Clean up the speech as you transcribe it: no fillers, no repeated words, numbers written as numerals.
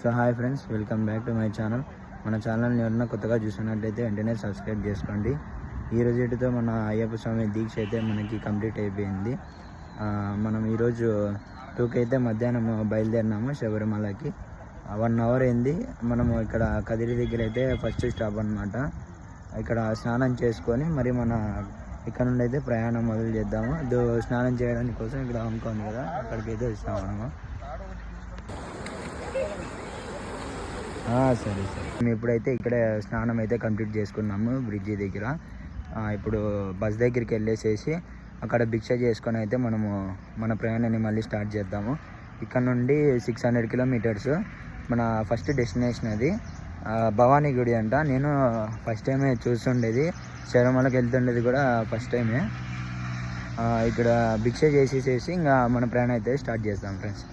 So hi friends, welcome back to my channel. మన ఛానల్ని ఎవరైనా కొత్తగా చూసినట్టయితే వెంటనే సబ్స్క్రైబ్ చేసుకోండి. ఈ రోజుతో మన అయ్యప్ప స్వామి దీక్ష అయితే మనకి కంప్లీట్ అయిపోయింది. మనం ఈరోజు 2కి అయితే మధ్యాహ్నం బయలుదేరినాము శబరిమలకి. 1 అవర్ అయింది. మనము ఇక్కడ కదిరి దగ్గర అయితే ఫస్ట్ స్టాప్ అనమాట. ఇక్కడ స్నానం చేసుకొని మరి మన ఇక్కడ నుండి అయితే ప్రయాణం మొదలు చేద్దాము. స్నానం చేయడానికి కోసం ఇక్కడ అనుకోండి కదా, అక్కడికి అయితే వచ్చినాము మనము. సరే మేము ఇప్పుడైతే ఇక్కడే స్నానం అయితే కంప్లీట్ చేసుకున్నాము బ్రిడ్జి దగ్గర. ఇప్పుడు బస్ దగ్గరికి వెళ్ళేసేసి అక్కడ భిక్ష చేసుకొని అయితే మనము మన ప్రయాణాన్ని మళ్ళీ స్టార్ట్ చేద్దాము. ఇక్కడ నుండి 600 కిలోమీటర్స్ మన ఫస్ట్ డెస్టినేషన్. అది భవానీ గుడి అంట. నేను ఫస్ట్ టైమే చూస్తుండేది, శబరిమలకి వెళ్తుండేది కూడా ఫస్ట్ టైమే. ఇక్కడ భిక్ష చేసేసేసి ఇంకా మన ప్రయాణం అయితే స్టార్ట్ చేస్తాం ఫ్రెండ్స్.